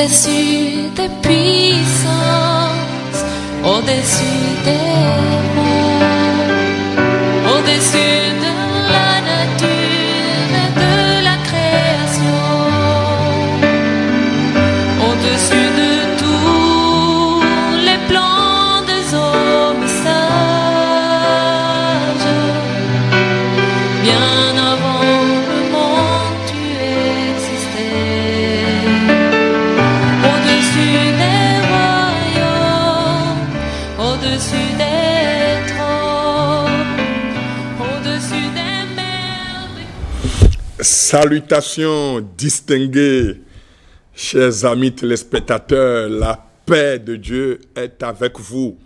au-dessus des puissances, au-dessus des rois, au-dessus de la nature et de la création, au-dessus de tous les plans des hommes sages, bien avant le monde tu existais, au-dessus des royaumes, au-dessus des trônes, au-dessus des mers. Salutations distinguées, chers amis téléspectateurs, la paix de Dieu est avec vous.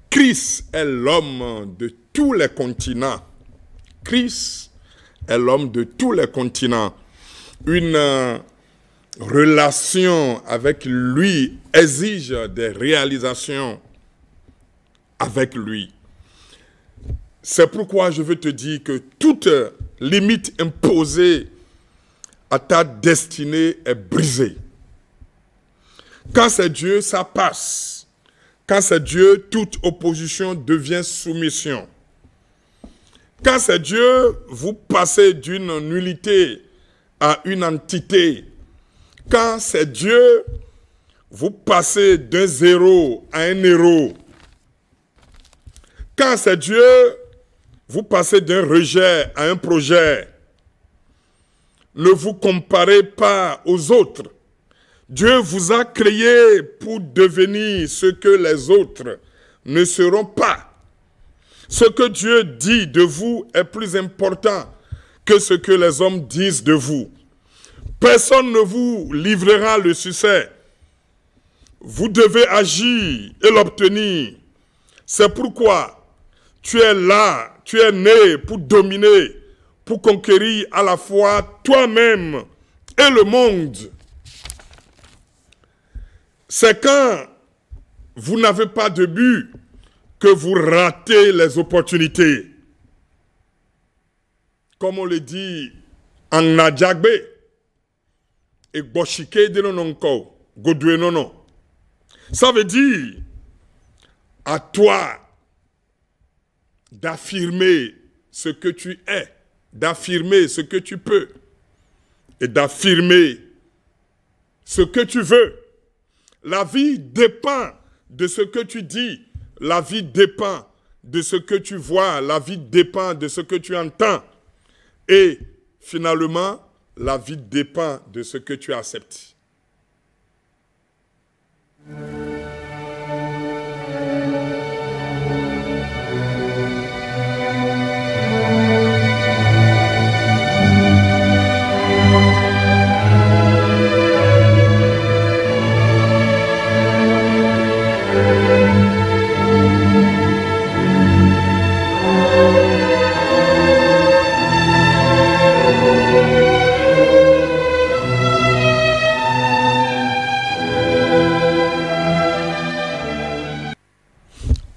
Christ est l'homme de tous les continents. Christ est l'homme de tous les continents. Une relation avec lui exige des réalisations avec lui. C'est pourquoi je veux te dire que toute limite imposée à ta destinée est brisée. Quand c'est Dieu, ça passe. Quand c'est Dieu, toute opposition devient soumission. Quand c'est Dieu, vous passez d'une nullité à une entité. Quand c'est Dieu, vous passez d'un zéro à un héros. Quand c'est Dieu, vous passez d'un rejet à un projet. Ne vous comparez pas aux autres. Dieu vous a créé pour devenir ce que les autres ne seront pas. Ce que Dieu dit de vous est plus important que ce que les hommes disent de vous. Personne ne vous livrera le succès. Vous devez agir et l'obtenir. C'est pourquoi tu es là, tu es né pour dominer, pour conquérir à la fois toi-même et le monde. C'est quand vous n'avez pas de but que vous ratez les opportunités. Comme on le dit en Nadjagbe, et Boshike de Nononko, Godwe Nono. Ça veut dire à toi d'affirmer ce que tu es, d'affirmer ce que tu peux et d'affirmer ce que tu veux. La vie dépend de ce que tu dis, la vie dépend de ce que tu vois, la vie dépend de ce que tu entends. Et finalement, la vie dépend de ce que tu acceptes.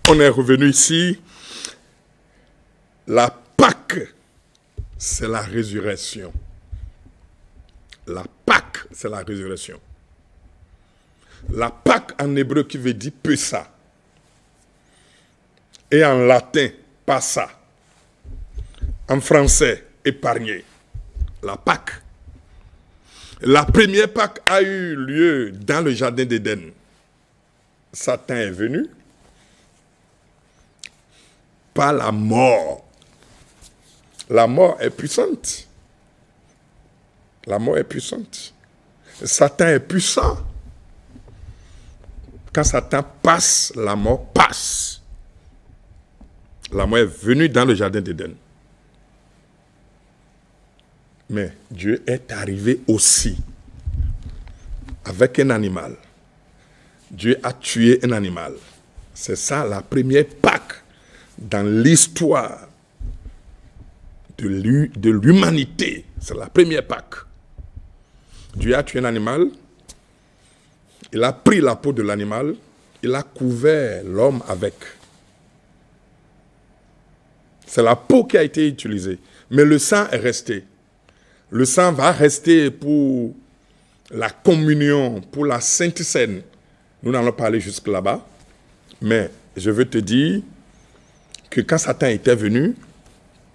On est revenu ici. La Pâque, c'est la résurrection. La Pâque, c'est la résurrection. La Pâque en hébreu qui veut dire Pessa. Et en latin, Passa. En français, épargner. La Pâque. La première Pâque a eu lieu dans le jardin d'Éden. Satan est venu par la mort. La mort est puissante. La mort est puissante. Satan est puissant. Quand Satan passe, la mort passe. La mort est venue dans le jardin d'Éden. Mais Dieu est arrivé aussi avec un animal. Dieu a tué un animal. C'est ça la première Pâque dans l'histoire de l'humanité. C'est la première Pâque. Dieu a tué un animal. Il a pris la peau de l'animal. Il a couvert l'homme avec. C'est la peau qui a été utilisée. Mais le sang est resté. Le sang va rester pour la communion, pour la Sainte Seine. Nous n'allons pas aller jusque là-bas, mais je veux te dire que quand Satan était venu,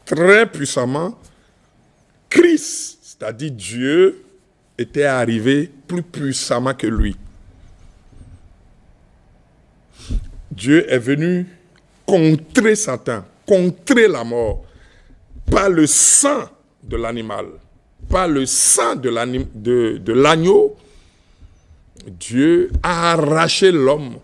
très puissamment, Christ, c'est-à-dire Dieu, était arrivé plus puissamment que lui. Dieu est venu contrer Satan, contrer la mort, par le sang de l'animal, par le sang de l'agneau. Dieu a arraché l'homme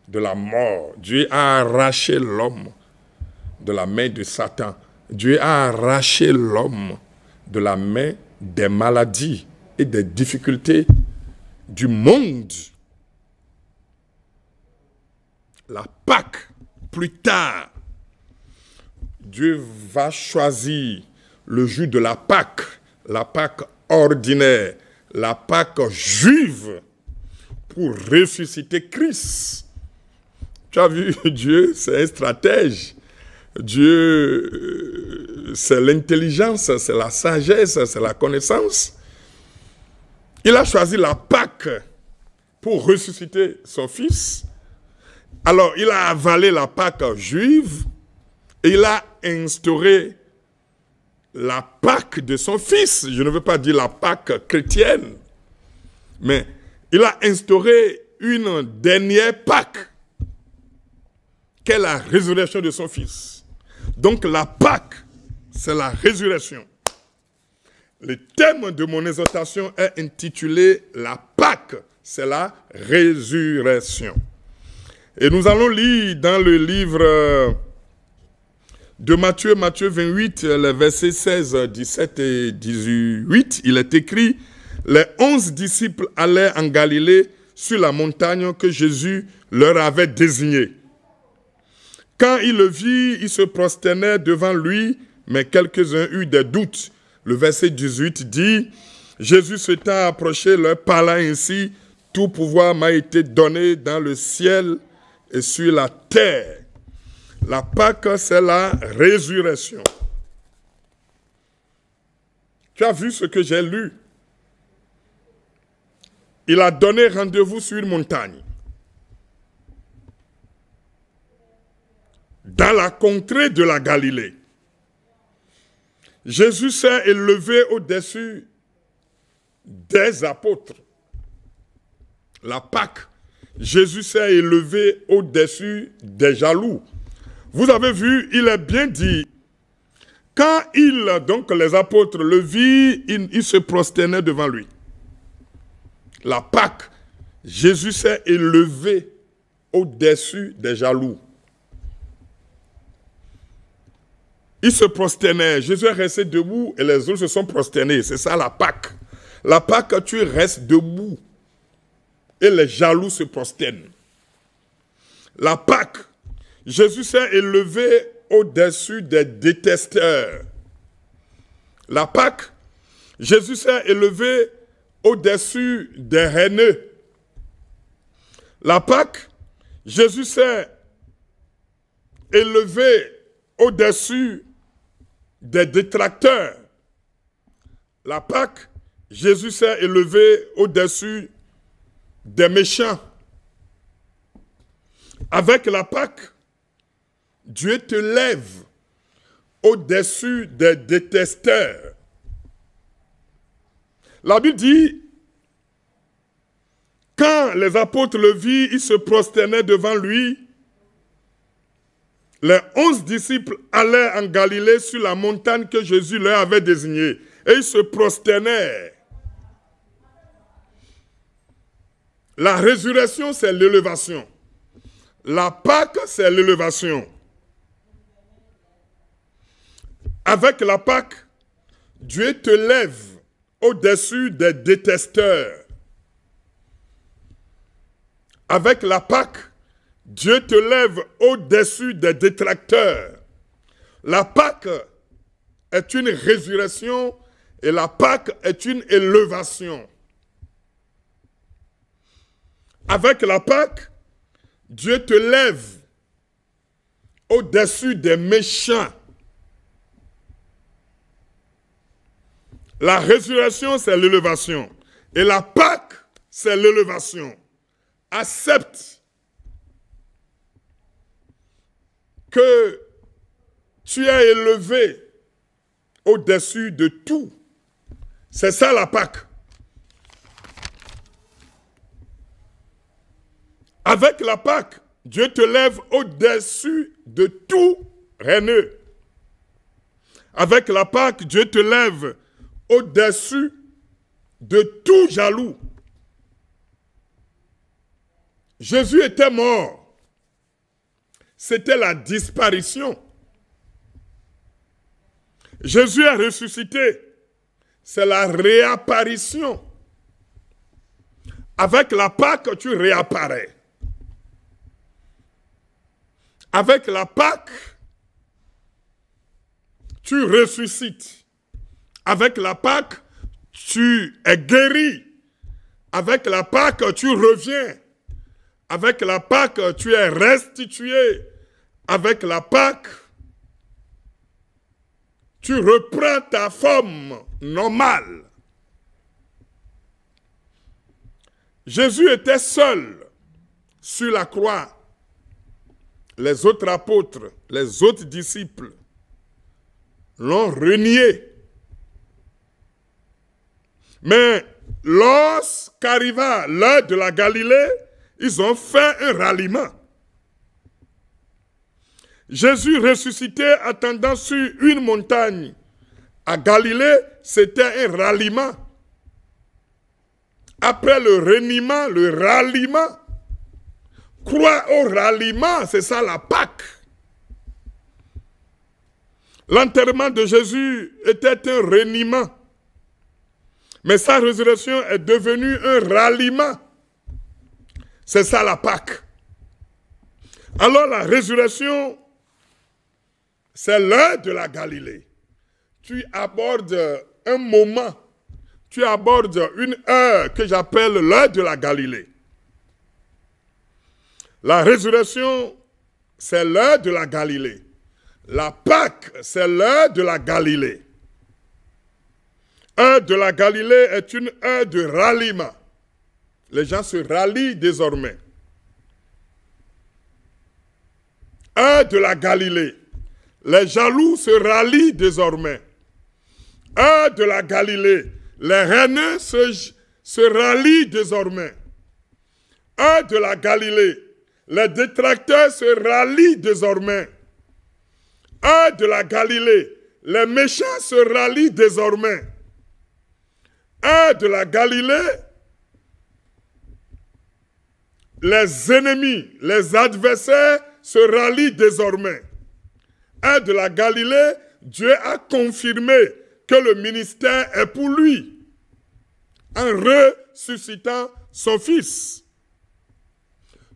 de la mort. Dieu a arraché l'homme de la main de Satan. Dieu a arraché l'homme de la main des maladies et des difficultés du monde. La Pâque, plus tard, Dieu va choisir le jour de la Pâque ordinaire, la Pâque juive, pour ressusciter Christ. Tu as vu, Dieu, c'est un stratège. Dieu, c'est l'intelligence, c'est la sagesse, c'est la connaissance. Il a choisi la Pâque pour ressusciter son fils. Alors, il a avalé la Pâque juive et il a instauré la Pâque de son fils. Je ne veux pas dire la Pâque chrétienne, mais il a instauré une dernière Pâque, qu'est la résurrection de son fils. Donc la Pâque, c'est la résurrection. Le thème de mon exhortation est intitulé « La Pâque », c'est la résurrection. Et nous allons lire dans le livre de Matthieu, Matthieu 28, les versets 16, 17 et 18, il est écrit « Les 11 disciples allaient en Galilée sur la montagne que Jésus leur avait désignée. Quand ils le virent, ils se prosternaient devant lui, mais quelques-uns eurent des doutes. » Le verset 18 dit « Jésus s'étant approché, leur parla ainsi, « Tout pouvoir m'a été donné dans le ciel et sur la terre. » La Pâque, c'est la résurrection. Tu as vu ce que j'ai lu? Il a donné rendez-vous sur une montagne. Dans la contrée de la Galilée. Jésus s'est élevé au-dessus des apôtres. La Pâque, Jésus s'est élevé au-dessus des jaloux. Vous avez vu, il est bien dit, quand donc les apôtres le virent, ils se prosternaient devant lui. La Pâque, Jésus s'est élevé au-dessus des jaloux. Ils se prosternaient, Jésus est resté debout et les autres se sont prosternés. C'est ça la Pâque. La Pâque, tu restes debout et les jaloux se prosternent. La Pâque, Jésus s'est élevé au-dessus des détesteurs. La Pâque, Jésus s'est élevé au-dessus des haineux. La Pâque, Jésus s'est élevé au-dessus des détracteurs. La Pâque, Jésus s'est élevé au-dessus des méchants. Avec la Pâque, Dieu te lève au-dessus des détesteurs. La Bible dit, quand les apôtres le virent, ils se prosternaient devant lui. Les 11 disciples allaient en Galilée sur la montagne que Jésus leur avait désignée. Et ils se prosternaient. La résurrection, c'est l'élévation. La Pâque, c'est l'élévation. Avec la Pâque, Dieu te lève au-dessus des détesteurs. Avec la Pâque, Dieu te lève au-dessus des détracteurs. La Pâque est une résurrection et la Pâque est une élévation. Avec la Pâque, Dieu te lève au-dessus des méchants. La résurrection, c'est l'élévation. Et la Pâque, c'est l'élévation. Accepte que tu es élevé au-dessus de tout. C'est ça la Pâque. Avec la Pâque, Dieu te lève au-dessus de tout haineux. Avec la Pâque, Dieu te lève au-dessus de tout jaloux. Jésus était mort. C'était la disparition. Jésus est ressuscité. C'est la réapparition. Avec la Pâque, tu réapparais. Avec la Pâque, tu ressuscites. Avec la Pâque, tu es guéri. Avec la Pâque, tu reviens. Avec la Pâque, tu es restitué. Avec la Pâque, tu reprends ta forme normale. Jésus était seul sur la croix. Les autres apôtres, les autres disciples l'ont renié. Mais lorsqu'arriva l'heure de la Galilée, ils ont fait un ralliement. Jésus ressuscité attendant sur une montagne. À Galilée, c'était un ralliement. Après le reniement, le ralliement. Croire au ralliement, c'est ça la Pâque. L'enterrement de Jésus était un reniement. Mais sa résurrection est devenue un ralliement. C'est ça la Pâque. Alors la résurrection, c'est l'heure de la Galilée. Tu abordes un moment, tu abordes une heure que j'appelle l'heure de la Galilée. La résurrection, c'est l'heure de la Galilée. La Pâque, c'est l'heure de la Galilée. Heure de la Galilée est une heure de ralliement. Les gens se rallient désormais. Heure de la Galilée. Les jaloux se rallient désormais. Heure de la Galilée. Les haineux se rallient désormais. Heure de la Galilée. Les détracteurs se rallient désormais. Heure de la Galilée. Les méchants se rallient désormais. Heure de la Galilée. Les ennemis, les adversaires se rallient désormais. Heure de la Galilée, Dieu a confirmé que le ministère est pour lui, en ressuscitant son Fils.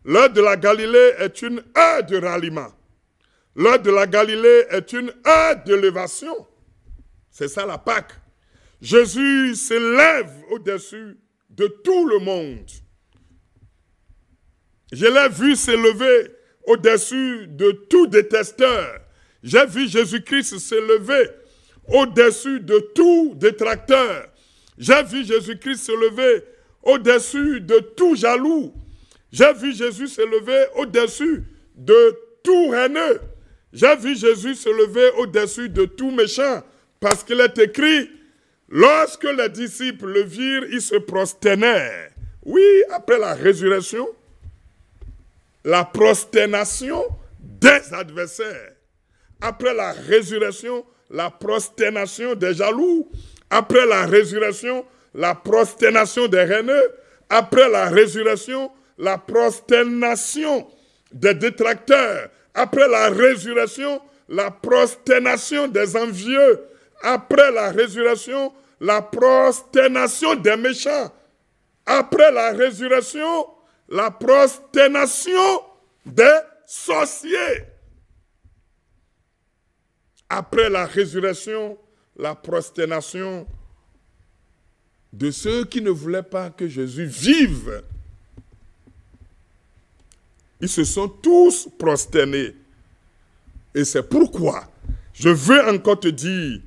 L'heure de la Galilée est une heure de ralliement. L'heure de la Galilée est une heure d'élévation. C'est ça la Pâque. Jésus s'élève au-dessus de tout le monde. Je l'ai vu s'élever au-dessus de tout détesteur. J'ai vu Jésus-Christ s'élever au-dessus de tout détracteur. J'ai vu Jésus-Christ s'élever au-dessus de tout jaloux. J'ai vu Jésus s'élever au-dessus de tout haineux. J'ai vu Jésus s'élever au-dessus de tout méchant. Parce qu'il est écrit, lorsque les disciples le virent, ils se prosternèrent. Oui, après la résurrection, la prosternation des adversaires. Après la résurrection, la prosternation des jaloux. Après la résurrection, la prosternation des haineux. Après la résurrection, la prosternation des détracteurs. Après la résurrection, la prosternation des envieux. Après la résurrection, la prosternation des méchants. Après la résurrection, la prosternation des sorciers. Après la résurrection, la prosternation de ceux qui ne voulaient pas que Jésus vive. Ils se sont tous prosternés. Et c'est pourquoi je veux encore te dire,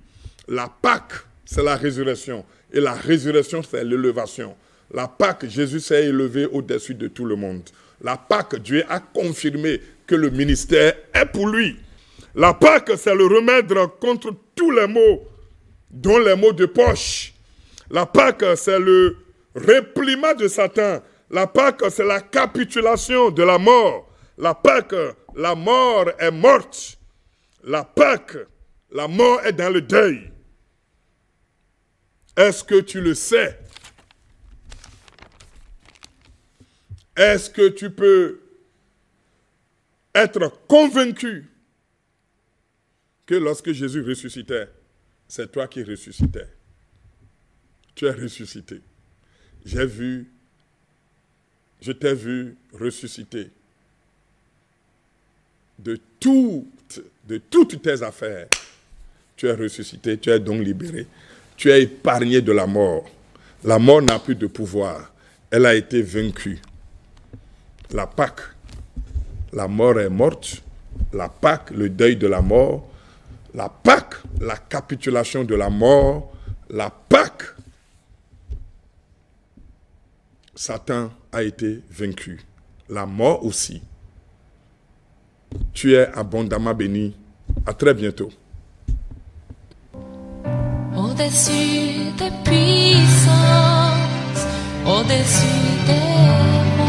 la Pâque, c'est la résurrection. Et la résurrection, c'est l'élévation. La Pâque, Jésus s'est élevé au-dessus de tout le monde. La Pâque, Dieu a confirmé que le ministère est pour lui. La Pâque, c'est le remède contre tous les maux, dont les maux de poche. La Pâque, c'est le réprimat de Satan. La Pâque, c'est la capitulation de la mort. La Pâque, la mort est morte. La Pâque, la mort est dans le deuil. Est-ce que tu le sais? Est-ce que tu peux être convaincu que lorsque Jésus ressuscitait, c'est toi qui ressuscitais? Tu es ressuscité. Je t'ai vu ressusciter de toutes tes affaires. Tu es ressuscité, tu es donc libéré. Tu es épargné de la mort. La mort n'a plus de pouvoir. Elle a été vaincue. La Pâque, la mort est morte. La Pâque, le deuil de la mort. La Pâque, la capitulation de la mort. La Pâque, Satan a été vaincu. La mort aussi. Tu es abondamment béni. À très bientôt. Au-dessus des puissances, au-dessus des